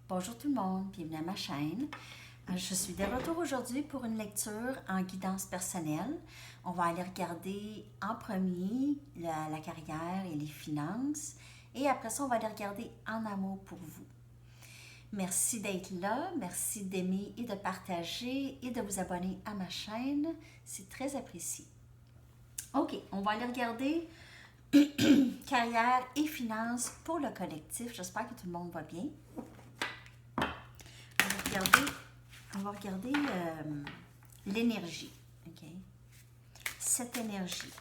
Bonjour tout le monde, bienvenue à ma chaîne. Je suis de retour aujourd'hui pour une lecture en guidance personnelle. On va aller regarder en premier la carrière et les finances et après ça, on va aller regarder en amour pour vous. Merci d'être là, merci d'aimer et de partager et de vous abonner à ma chaîne. C'est très apprécié. OK, on va aller regarder carrière et finances pour le collectif. J'espère que tout le monde va bien. On va regarder l'énergie. OK? Cette énergie.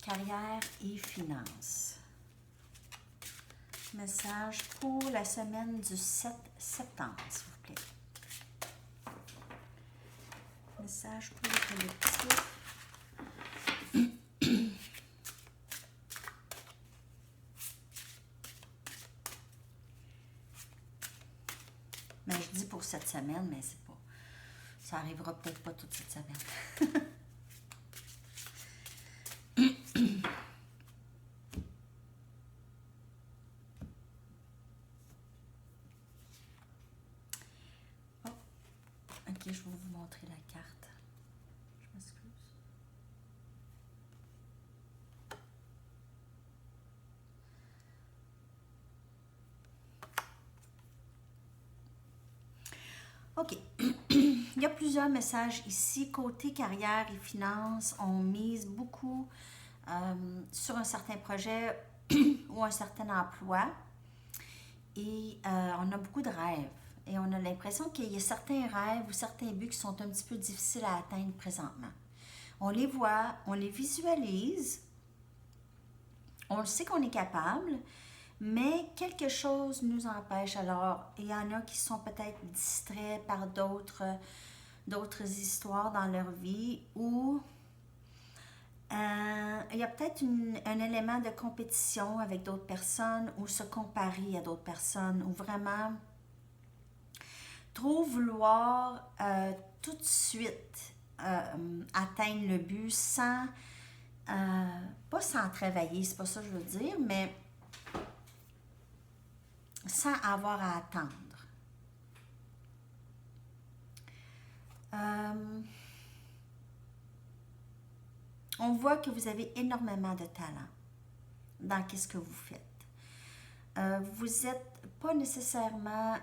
Carrière et finances. Message pour la semaine du 7 septembre, s'il vous plaît. Message pour le collectif. Mais je dis pour cette semaine, mais c'est pas. Ça arrivera peut-être pas toute cette semaine. Oh, ok, je vais vous montrer la carte. Je m'excuse. OK. Il y a plusieurs messages ici. Côté carrière et finances, on mise beaucoup sur un certain projet ou un certain emploi. Et on a beaucoup de rêves. Et on a l'impression qu'il y a certains rêves ou certains buts qui sont un petit peu difficiles à atteindre présentement. On les voit, on les visualise, on le sait qu'on est capable, mais quelque chose nous empêche. Alors, il y en a qui sont peut-être distraits par d'autres histoires dans leur vie ou il y a peut-être un élément de compétition avec d'autres personnes ou se comparer à d'autres personnes ou vraiment trop vouloir tout de suite atteindre le but sans, pas sans travailler, c'est pas ça que je veux dire, mais sans avoir à attendre. On voit que vous avez énormément de talent dans ce que vous faites. Vous n'êtes pas nécessairement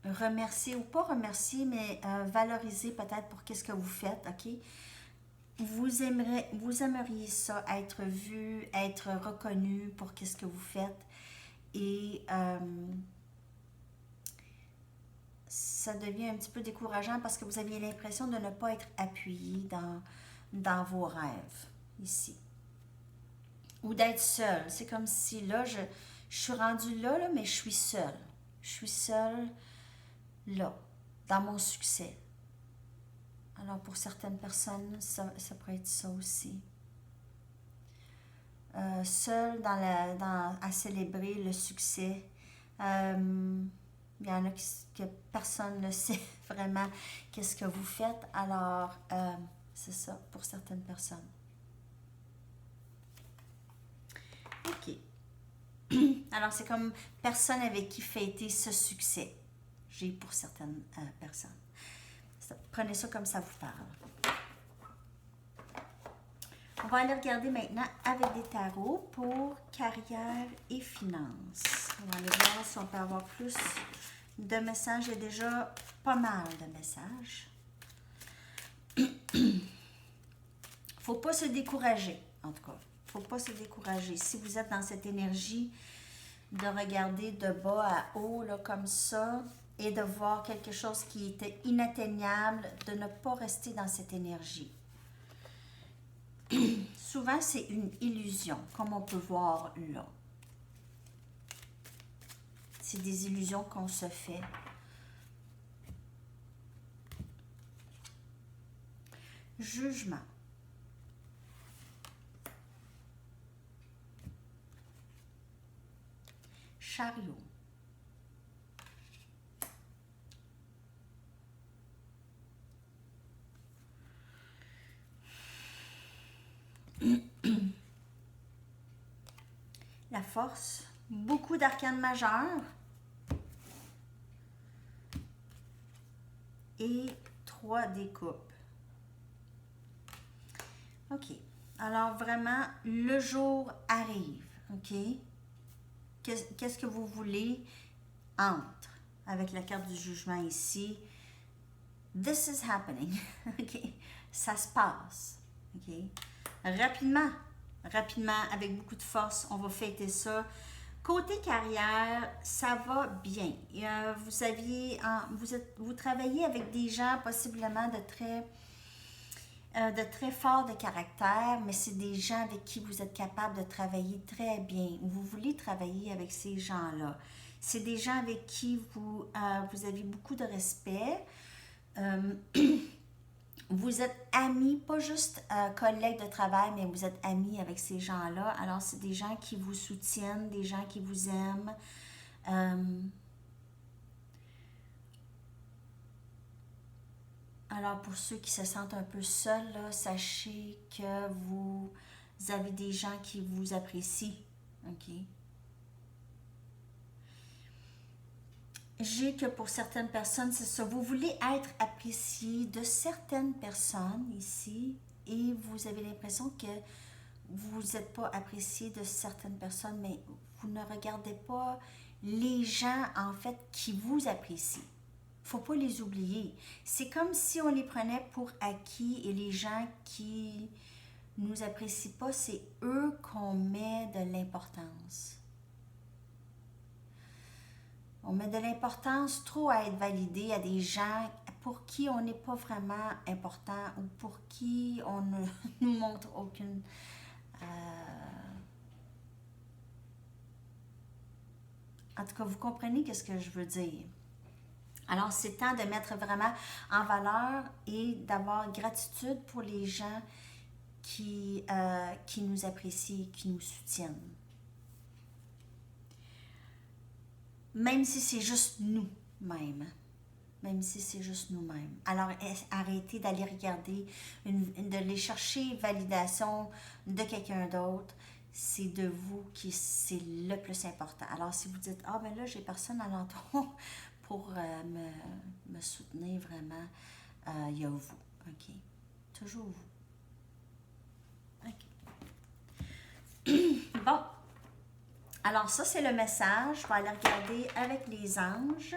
remercié ou pas remercié, mais valorisé peut-être pour ce que vous faites, OK? Vous aimeriez ça, être vu, être reconnu pour ce que vous faites. Et ça devient un petit peu décourageant parce que vous aviez l'impression de ne pas être appuyé dans vos rêves, ici. Ou d'être seul. C'est comme si là, je suis rendue là, mais je suis seule. Je suis seule là, dans mon succès. Alors, pour certaines personnes, ça pourrait être ça aussi. Seule à célébrer le succès. Il y en a que personne ne sait vraiment qu'est-ce que vous faites. Alors, c'est ça pour certaines personnes. OK. Alors, c'est comme personne avec qui fêter ce succès. J'ai pour certaines personnes. Prenez ça comme ça vous parle. On va aller regarder maintenant avec des tarots pour carrière et finances. On va aller voir si on peut avoir plus de messages. Il y a déjà pas mal de messages. Faut pas se décourager, en tout cas. Faut pas se décourager. Si vous êtes dans cette énergie de regarder de bas à haut, là, comme ça, et de voir quelque chose qui était inatteignable, de ne pas rester dans cette énergie. Souvent, c'est une illusion, comme on peut voir là. C'est des illusions qu'on se fait. Jugement. Chariot. La force, beaucoup d'arcanes majeures, et 3 des coupes. OK. Alors, vraiment, le jour arrive. OK? Qu'est-ce que vous voulez? Entre. Avec la carte du jugement ici. This is happening. OK? Ça se passe. OK? Rapidement, avec beaucoup de force, on va fêter ça. Côté carrière, ça va bien. Vous travaillez avec des gens possiblement de très forts de caractère, mais c'est des gens avec qui vous êtes capable de travailler très bien. Vous voulez travailler avec ces gens-là. C'est des gens avec qui vous avez beaucoup de respect. Vous êtes amis, pas juste collègues de travail, mais vous êtes amis avec ces gens-là. Alors, c'est des gens qui vous soutiennent, des gens qui vous aiment. Alors, pour ceux qui se sentent un peu seuls, là, sachez que vous avez des gens qui vous apprécient. OK? J'ai que pour certaines personnes, c'est ça. Vous voulez être apprécié de certaines personnes ici et vous avez l'impression que vous n'êtes pas apprécié de certaines personnes, mais vous ne regardez pas les gens, en fait, qui vous apprécient. Faut pas les oublier. C'est comme si on les prenait pour acquis et les gens qui nous apprécient pas, c'est eux qu'on met de l'importance. On met de l'importance trop à être validé à des gens pour qui on n'est pas vraiment important ou pour qui on ne nous montre aucune... En tout cas, vous comprenez ce que je veux dire. Alors, c'est temps de mettre vraiment en valeur et d'avoir gratitude pour les gens qui nous apprécient, qui nous soutiennent. Même si c'est juste nous-mêmes. Même si c'est juste nous-mêmes. Alors, arrêtez d'aller regarder, d'aller chercher validation de quelqu'un d'autre. C'est de vous qui c'est le plus important. Alors, si vous dites, ah ben là, j'ai personne alentour pour me soutenir vraiment, il y a vous. OK? Toujours vous. OK. Bon. Alors, ça, c'est le message. Je vais aller regarder avec les anges.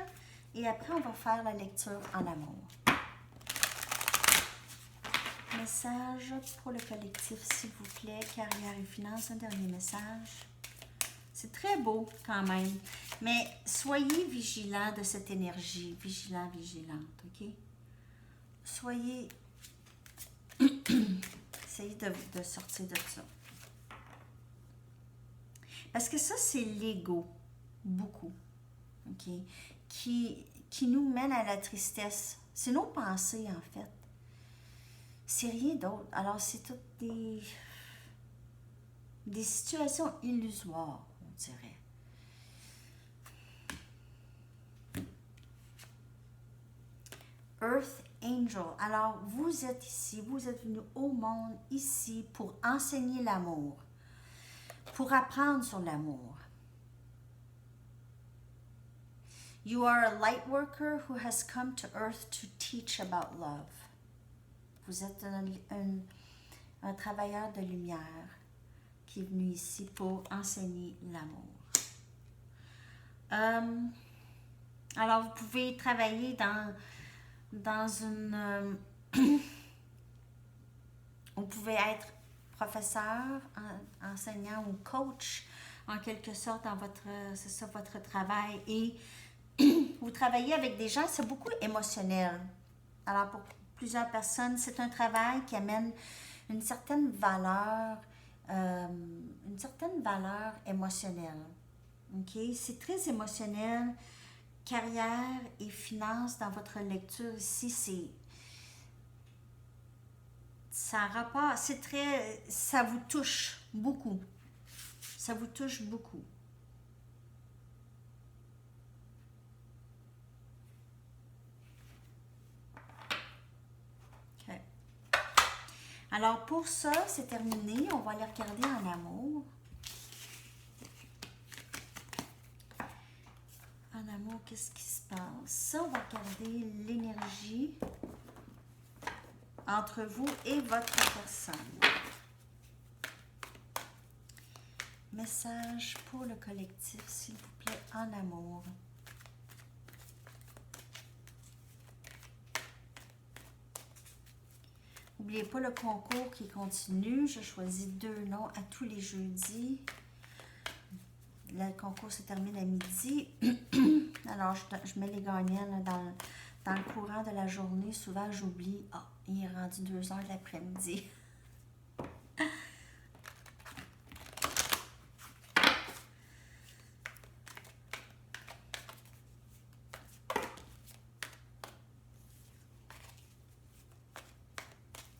Et après, on va faire la lecture en amour. Message pour le collectif, s'il vous plaît. Carrière et finances, un dernier message. C'est très beau quand même. Mais soyez vigilants de cette énergie. Vigilante, OK? Soyez... Essayez de sortir de ça. Parce que ça, c'est l'ego, beaucoup, OK? Qui nous mène à la tristesse. C'est nos pensées, en fait. C'est rien d'autre. Alors, c'est toutes des situations illusoires, on dirait. Earth Angel. Alors, vous êtes ici, vous êtes venu au monde ici pour enseigner l'amour, pour apprendre sur l'amour. You are a light worker who has come to earth to teach about love. Vous êtes un travailleur de lumière qui est venu ici pour enseigner l'amour. Alors, vous pouvez travailler dans une... vous pouvez être professeur, enseignant ou coach, en quelque sorte, dans votre travail. Et vous travaillez avec des gens, c'est beaucoup émotionnel. Alors, pour plusieurs personnes, c'est un travail qui amène une certaine valeur émotionnelle. OK? C'est très émotionnel. Carrière et finances, dans votre lecture ici, ça vous touche beaucoup. Ça vous touche beaucoup. OK. Alors, pour ça, c'est terminé. On va aller regarder en amour. En amour, qu'est-ce qui se passe? On va regarder l'énergie entre vous et votre personne. Message pour le collectif, s'il vous plaît, en amour. N'oubliez pas le concours qui continue. Je choisis 2 noms à tous les jeudis. Le concours se termine à midi. Alors, je mets les gagnants là, dans le courant de la journée. Souvent, j'oublie. Ah, il est rendu 2 heures de l'après-midi.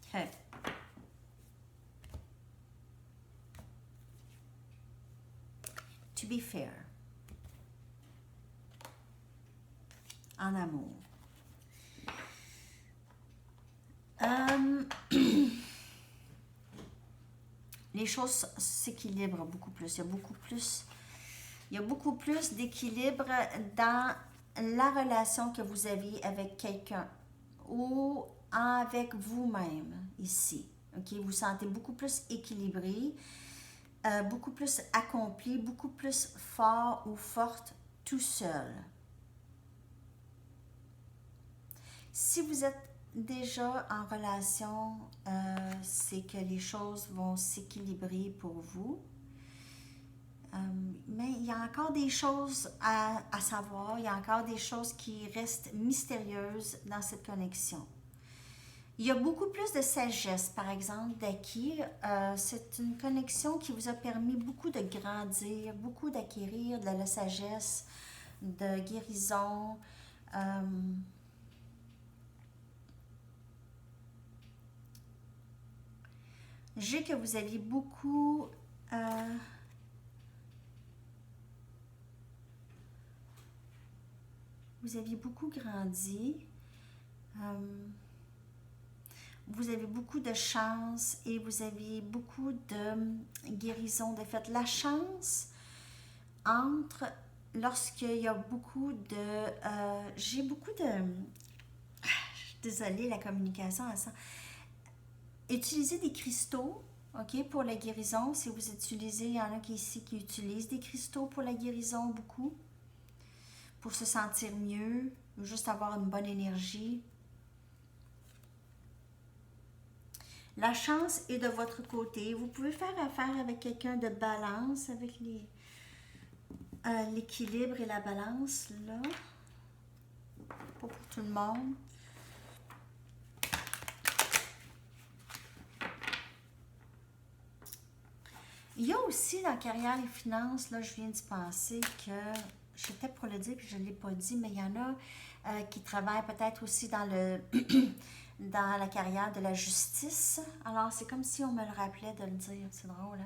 Okay. To be fair. En amour. Les choses s'équilibrent beaucoup plus. Il y a beaucoup plus d'équilibre dans la relation que vous avez avec quelqu'un ou avec vous-même ici. Ok, vous vous sentez beaucoup plus équilibré, beaucoup plus accompli, beaucoup plus fort ou forte tout seul. Si vous êtes déjà en relation, c'est que les choses vont s'équilibrer pour vous. Mais il y a encore des choses à savoir, il y a encore des choses qui restent mystérieuses dans cette connexion. Il y a beaucoup plus de sagesse, par exemple, d'acquis. C'est une connexion qui vous a permis beaucoup de grandir, beaucoup d'acquérir de la sagesse, de guérison. J'ai que vous aviez beaucoup... vous aviez beaucoup grandi. Vous avez beaucoup de chance et vous avez beaucoup de guérison. De fait, la chance entre lorsqu'il y a beaucoup de... j'ai beaucoup de... je suis désolée, la communication à ça. Utilisez des cristaux, ok, pour la guérison. Si vous utilisez, il y en a ici qui utilisent des cristaux pour la guérison beaucoup. Pour se sentir mieux, ou juste avoir une bonne énergie. La chance est de votre côté. Vous pouvez faire affaire avec quelqu'un de balance, avec l'équilibre et la balance, là. Pas pour tout le monde. Il y a aussi dans carrière et finances, là, je viens d'y penser que, j'étais pour le dire puis je ne l'ai pas dit, mais il y en a qui travaillent peut-être aussi dans le... dans la carrière de la justice. Alors, c'est comme si on me le rappelait de le dire. C'est drôle,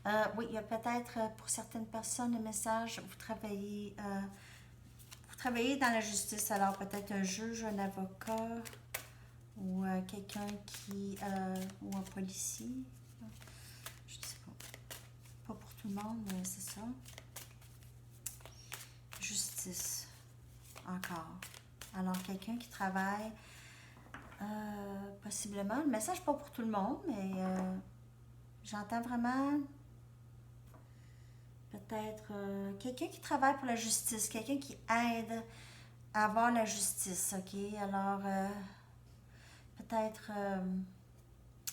hein? Oui, il y a peut-être pour certaines personnes le message, vous travaillez dans la justice. Alors, peut-être un juge, un avocat ou quelqu'un qui... ou un policier. Je ne sais pas. Pas pour tout le monde, mais c'est ça. Justice. Encore. Alors, quelqu'un qui travaille... possiblement. Le message pas pour tout le monde, mais j'entends vraiment peut-être quelqu'un qui travaille pour la justice, quelqu'un qui aide à avoir la justice, ok? Alors, peut-être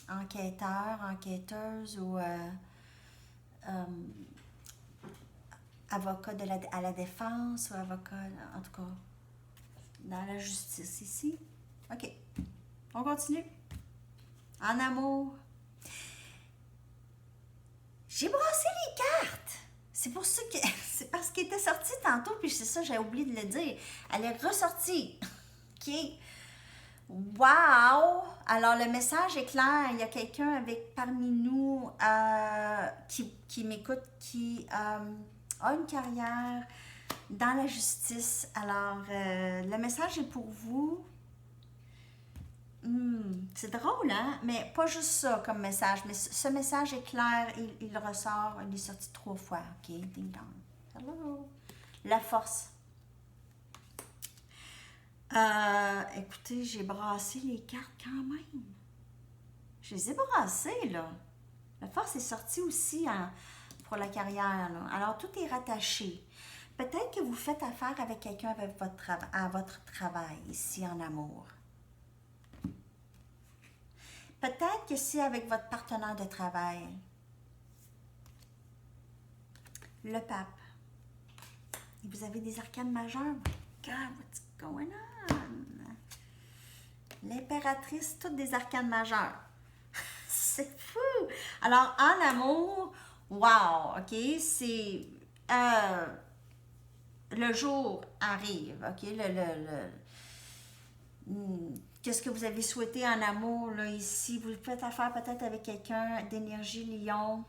enquêteur, enquêteuse ou avocat à la défense ou avocat, en tout cas, dans la justice ici. Ok. On continue. En amour. J'ai brassé les cartes. C'est pour ça que... c'est parce qu'elle était sortie tantôt, puis c'est ça, j'ai oublié de le dire. Elle est ressortie. OK. Wow! Alors, le message est clair. Il y a quelqu'un parmi nous qui m'écoute, qui a une carrière dans la justice. Alors, le message est pour vous. C'est drôle, hein? Mais pas juste ça comme message. Mais ce message est clair, il ressort, il est sorti 3 fois. OK? Ding dong. Hello! La force. Écoutez, j'ai brassé les cartes quand même. Je les ai brassées, là. La force est sortie aussi pour la carrière, là. Alors, tout est rattaché. Peut-être que vous faites affaire avec quelqu'un avec à votre travail, ici en amour. Peut-être que c'est avec votre partenaire de travail. Le pape. Et vous avez des arcanes majeures. God, what's going on? L'impératrice, toutes des arcanes majeures. C'est fou! Alors, en amour, wow, ok, c'est... le jour arrive, ok, qu'est-ce que vous avez souhaité en amour, là, ici? Vous faites affaire peut-être avec quelqu'un d'énergie lion,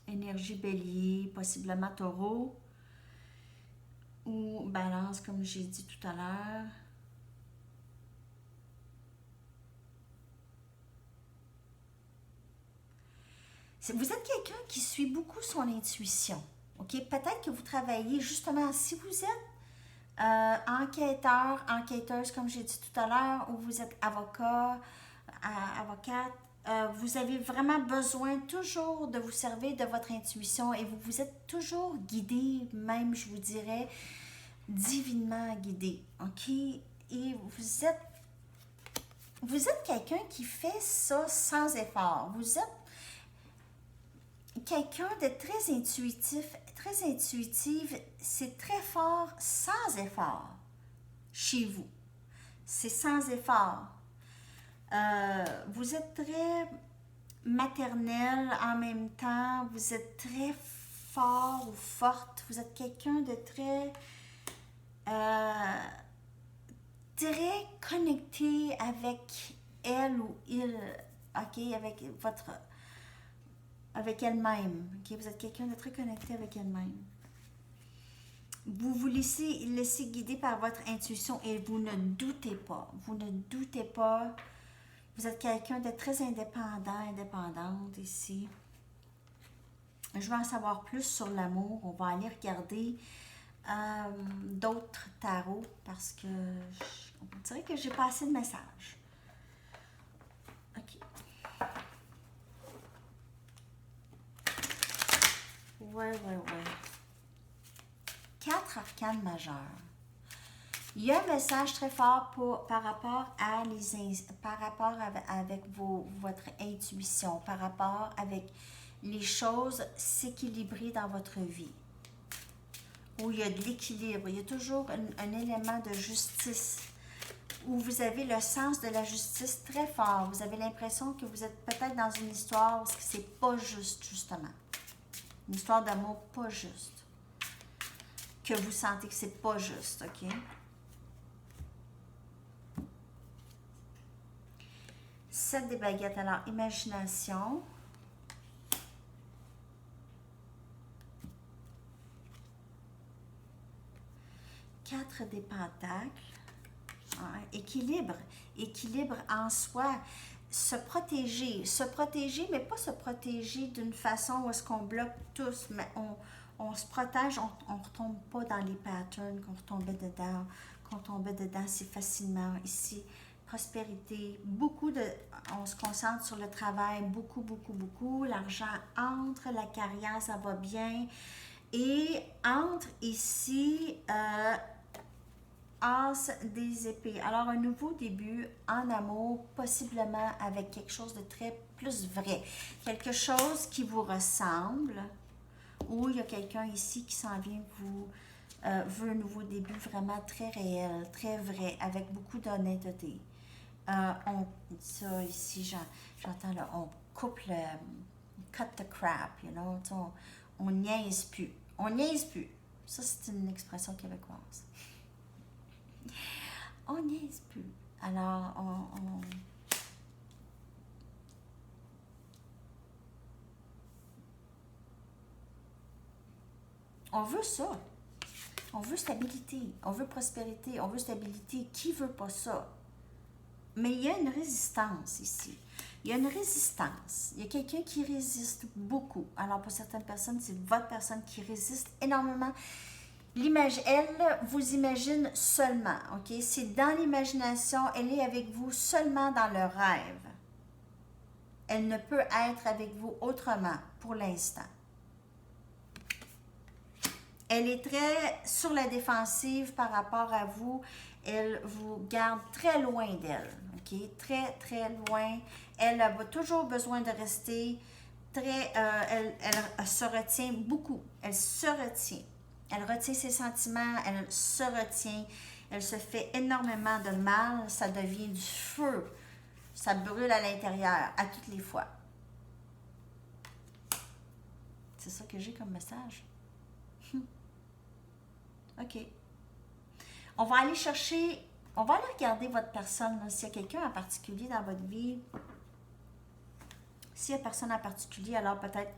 énergie bélier, possiblement taureau, ou balance, comme j'ai dit tout à l'heure. Vous êtes quelqu'un qui suit beaucoup son intuition. OK? Peut-être que vous travaillez justement, si vous êtes enquêteur, enquêteuse, comme j'ai dit tout à l'heure, ou vous êtes avocat, avocate, vous avez vraiment besoin toujours de vous servir de votre intuition et vous vous êtes toujours guidé, même je vous dirais, divinement guidé. OK? Et vous êtes quelqu'un qui fait ça sans effort. Vous êtes quelqu'un de très intuitif, très intuitive, c'est très fort sans effort chez vous. C'est sans effort. Vous êtes très maternel en même temps, vous êtes très fort ou forte, vous êtes quelqu'un de très connecté avec elle ou il, ok, avec elle-même. Okay? Vous êtes quelqu'un de très connecté avec elle-même. Vous vous laissez guider par votre intuition et vous ne doutez pas. Vous ne doutez pas. Vous êtes quelqu'un de très indépendante ici. Je veux en savoir plus sur l'amour. On va aller regarder d'autres tarots parce que on dirait que j'ai pas assez de messages. OK. Ouais. 4 arcanes majeures. Il y a un message très fort par rapport à avec votre intuition, par rapport avec les choses s'équilibrer dans votre vie. Où il y a de l'équilibre, il y a toujours un élément de justice, où vous avez le sens de la justice très fort. Vous avez l'impression que vous êtes peut-être dans une histoire où c'est pas juste, justement. Une histoire d'amour pas juste. Que vous sentez que c'est pas juste, OK? 7 des baguettes. Alors, imagination. 4 des pentacles. Équilibre. Équilibre en soi. Se protéger, mais pas se protéger d'une façon où est-ce qu'on bloque tous, mais on se protège, on ne retombe pas dans les patterns qu'on tombait dedans si facilement. Ici, prospérité, on se concentre sur le travail, beaucoup, l'argent entre, la carrière, ça va bien, et entre ici, As des épées. Alors, un nouveau début en amour, possiblement avec quelque chose de très plus vrai. Quelque chose qui vous ressemble, ou il y a quelqu'un ici qui s'en vient veut un nouveau début vraiment très réel, très vrai, avec beaucoup d'honnêteté. Ça ici, j'entends là, on coupe cut the crap, you know, on niaise plus. On niaise plus. Ça, c'est une expression québécoise. On niaise plus. Alors, on veut ça. On veut stabilité. On veut prospérité. On veut stabilité. Qui veut pas ça? Mais il y a une résistance ici. Il y a une résistance. Il y a quelqu'un qui résiste beaucoup. Alors, pour certaines personnes, c'est votre personne qui résiste énormément. Elle vous imagine seulement, ok? C'est dans l'imagination, elle est avec vous seulement dans le rêve. Elle ne peut être avec vous autrement pour l'instant. Elle est très sur la défensive par rapport à vous. Elle vous garde très loin d'elle, ok? Très, très loin. Elle a toujours besoin de rester très... elle se retient beaucoup. Elle se retient. Elle retient ses sentiments, elle se retient. Elle se fait énormément de mal. Ça devient du feu. Ça brûle à l'intérieur, à toutes les fois. C'est ça que j'ai comme message. OK. On va aller chercher, on va aller regarder votre personne. S'il y a quelqu'un en particulier dans votre vie, s'il y a personne en particulier, alors peut-être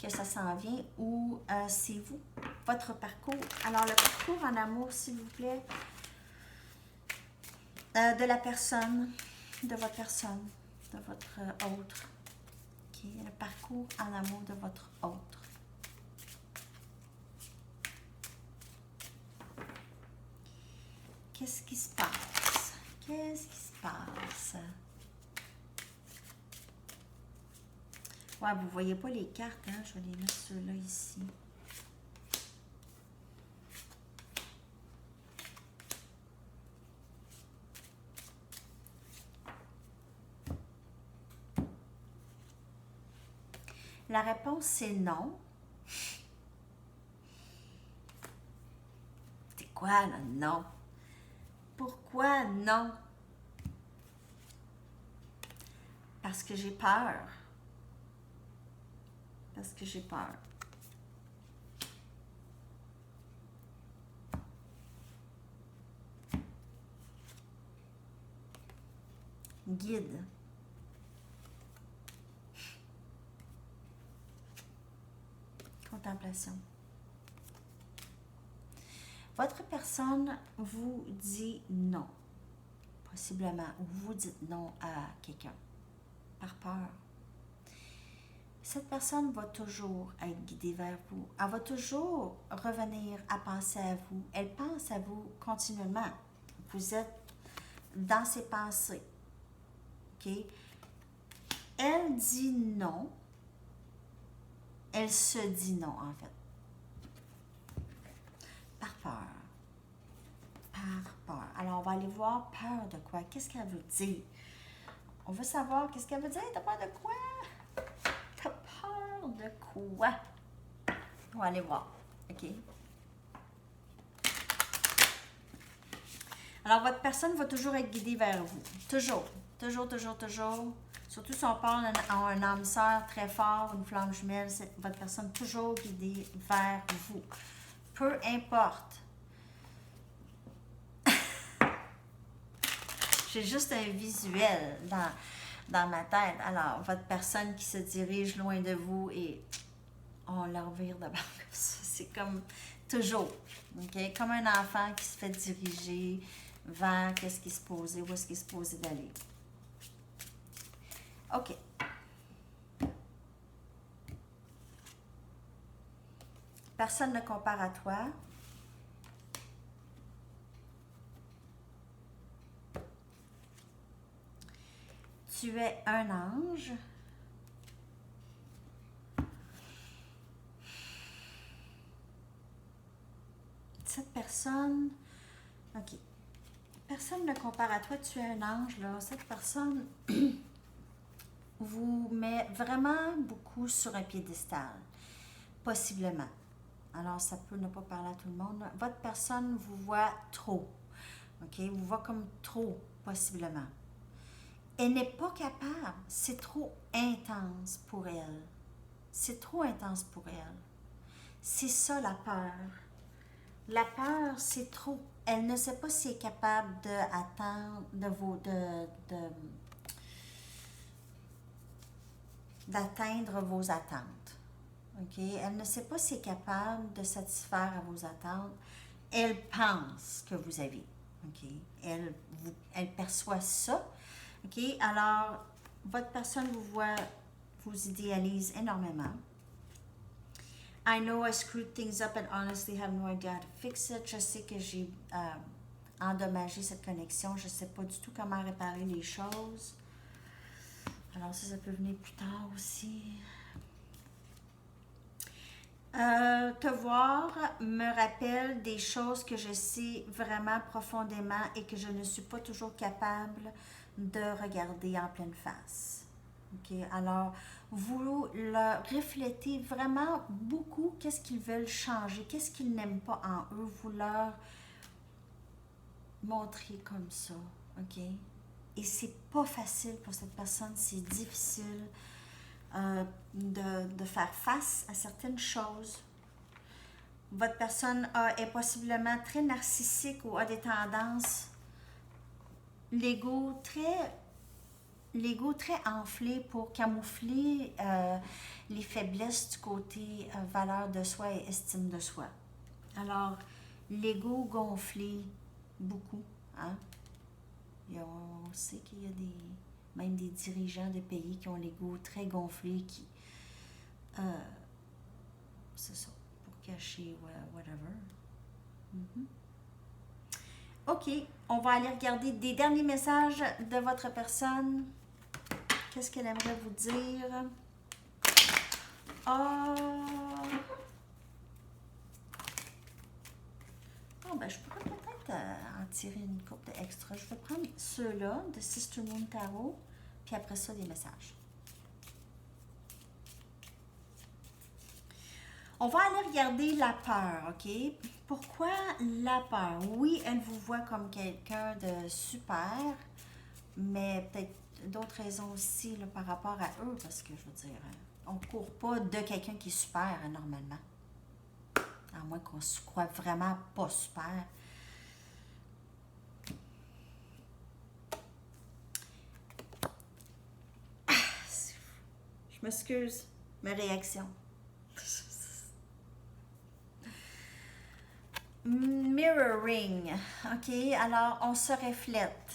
que ça s'en vient ou c'est vous, votre parcours. Alors, le parcours en amour, s'il vous plaît, de la personne, de votre personne, de votre autre. OK. Le parcours en amour de votre autre. Qu'est-ce qui se passe? Qu'est-ce qui se passe? Ouais, vous ne voyez pas les cartes, hein? Je vais les mettre ceux-là ici. La réponse, c'est non. C'est quoi, là? Non. Pourquoi non? Parce que j'ai peur. Parce que j'ai peur. Guide. Contemplation. Votre personne vous dit non, possiblement, ou vous dites non à quelqu'un, par peur. Cette personne va toujours être guidée vers vous. Elle va toujours revenir à penser à vous. Elle pense à vous continuellement. Vous êtes dans ses pensées. OK? Elle dit non. Elle se dit non, en fait. Par peur. Par peur. Alors, on va aller voir peur de quoi? Qu'est-ce qu'elle veut dire? On veut savoir qu'est-ce qu'elle veut dire. T'as peur de quoi? T'as peur de quoi? On va aller voir. OK? Alors, votre personne va toujours être guidée vers vous. Toujours. Toujours, toujours, toujours. Surtout si on parle en un âme sœur très fort, une flamme jumelle, c'est votre personne toujours guidée vers vous. Peu importe. J'ai juste un visuel dans ma tête. Alors, votre personne qui se dirige loin de vous et on la revire de bord comme ça. C'est comme toujours. Okay? Comme un enfant qui se fait diriger vers qu'est-ce qui se posait, où est-ce qu'il se posait d'aller. OK. Personne ne compare à toi. Tu es un ange. Cette personne... OK. Personne ne compare à toi, tu es un ange, là. Cette personne vous met vraiment beaucoup sur un piédestal. Possiblement. Alors, ça peut ne pas parler à tout le monde. Votre personne vous voit trop. OK? Vous voit comme trop, possiblement. Elle n'est pas capable. C'est trop intense pour elle. C'est trop intense pour elle. C'est ça la peur. La peur, c'est trop. Elle ne sait pas si elle est capable d'atteindre vos attentes. OK? Elle ne sait pas si elle est capable de satisfaire à vos attentes. Elle pense que vous avez. OK? Elle perçoit ça. OK? Alors, votre personne vous voit, vous idéalise énormément. I know I screwed things up and honestly have no idea how to fix it. Je sais que j'ai endommagé cette connexion. Je ne sais pas du tout comment réparer les choses. Alors ça peut venir plus tard aussi. Te voir me rappelle des choses que je sais vraiment profondément et que je ne suis pas toujours capable de regarder en pleine face. OK? Alors, vous leur reflétez vraiment beaucoup qu'est-ce qu'ils veulent changer, qu'est-ce qu'ils n'aiment pas en eux, vous leur montrez comme ça. OK? Et c'est pas facile pour cette personne, c'est difficile de faire face à certaines choses. Votre personne est possiblement très narcissique ou a des tendances, l'ego très enflé pour camoufler les faiblesses du côté valeur de soi et estime de soi. Alors, l'ego gonflé beaucoup, hein? On sait qu'il y a même des dirigeants de pays qui ont l'ego très gonflé, qui c'est ça, pour cacher whatever. OK, on va aller regarder des derniers messages de votre personne. Qu'est-ce qu'elle aimerait vous dire? Je pourrais peut-être en tirer une couple extra. Je vais prendre ceux-là de Sister Moon Tarot, puis après ça, des messages. On va aller regarder la peur, OK? Pourquoi la peur? Oui, elle vous voit comme quelqu'un de super, mais peut-être d'autres raisons aussi là, par rapport à eux, parce que je veux dire, on ne court pas de quelqu'un qui est super normalement. À moins qu'on se croit vraiment pas super. Je m'excuse, ma réaction. Mirroring. OK, alors on se reflète.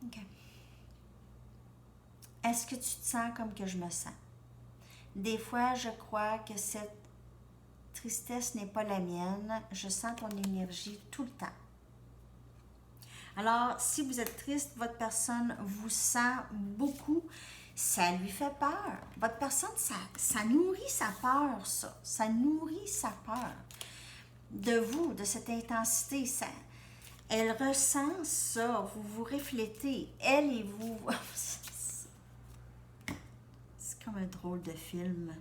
OK. Est-ce que tu te sens comme que je me sens? Des fois, je crois que cette tristesse n'est pas la mienne. Je sens ton énergie tout le temps. Alors, si vous êtes triste, votre personne vous sent beaucoup. Ça lui fait peur. Votre personne, ça nourrit sa peur, ça. Ça nourrit sa peur de vous, de cette intensité. Elle ressent ça. Vous vous reflétez. Elle et vous. C'est comme un drôle de film.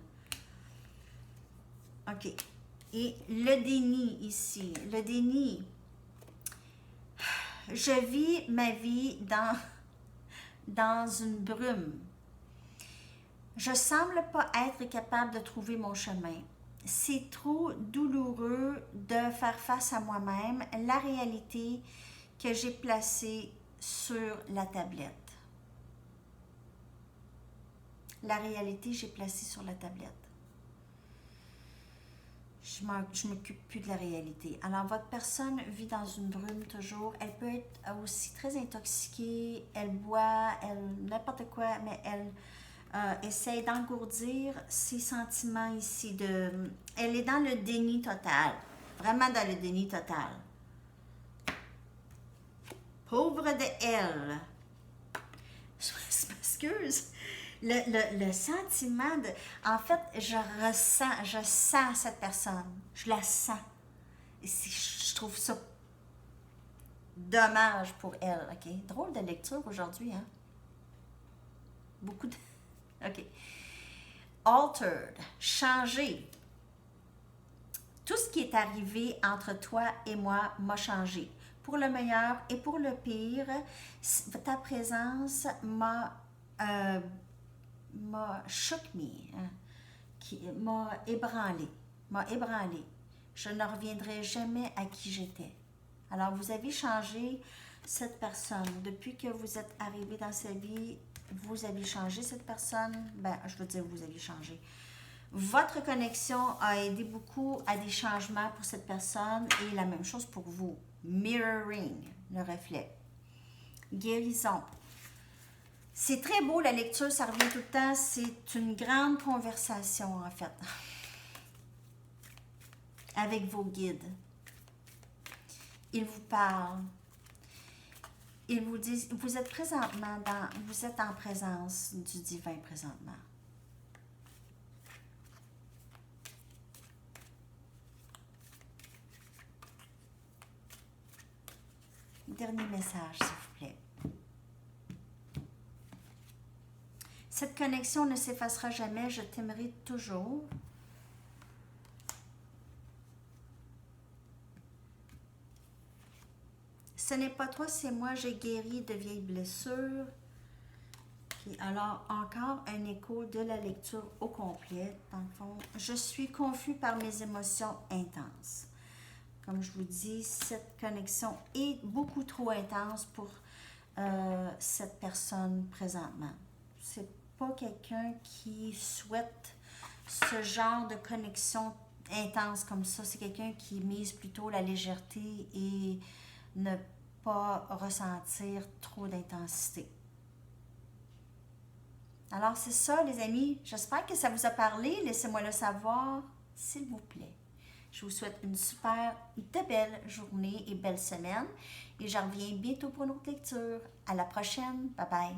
OK. Et le déni ici. Le déni. Je vis ma vie dans une brume. Je semble pas être capable de trouver mon chemin. C'est trop douloureux de faire face à moi-même, la réalité que j'ai placée sur la tablette. La réalité, j'ai placée sur la tablette. Je ne m'occupe plus de la réalité. Alors, votre personne vit dans une brume toujours. Elle peut être aussi très intoxiquée, elle boit, n'importe quoi, mais elle essaie d'engourdir ses sentiments ici. Elle est dans le déni total. Vraiment dans le déni total. Pauvre de elle. Je m'excuse. Le sentiment de... En fait, je sens cette personne. Je la sens. Et je trouve ça dommage pour elle, OK? Drôle de lecture aujourd'hui, hein? Beaucoup de... OK. Altered, changer. Tout ce qui est arrivé entre toi et moi m'a changé. Pour le meilleur et pour le pire, ta présence m'a shook me, hein, m'a ébranlé. Je ne reviendrai jamais à qui j'étais. Alors, vous avez changé cette personne. Depuis que vous êtes arrivé dans sa vie, vous avez changé cette personne. Je veux dire, vous avez changé. Votre connexion a aidé beaucoup à des changements pour cette personne et la même chose pour vous. Mirroring, le reflet. Guérison. C'est très beau, la lecture, ça revient tout le temps. C'est une grande conversation, en fait, avec vos guides. Ils vous parlent. Ils vous disent, vous êtes présentement vous êtes en présence du divin présentement. Dernier message, s'il vous plaît. Cette connexion ne s'effacera jamais, je t'aimerai toujours. Ce n'est pas toi, c'est moi, j'ai guéri de vieilles blessures. Okay. Alors, encore un écho de la lecture au complet. Dans le fond, je suis confus par mes émotions intenses. Comme je vous dis, cette connexion est beaucoup trop intense pour cette personne présentement. C'est pas quelqu'un qui souhaite ce genre de connexion intense comme ça. C'est quelqu'un qui mise plutôt la légèreté et ne pas ressentir trop d'intensité. Alors c'est ça les amis, j'espère que ça vous a parlé, laissez-moi le savoir s'il vous plaît. Je vous souhaite une super de belle journée et belle semaine et je reviens bientôt pour une autre lecture. À la prochaine, bye bye.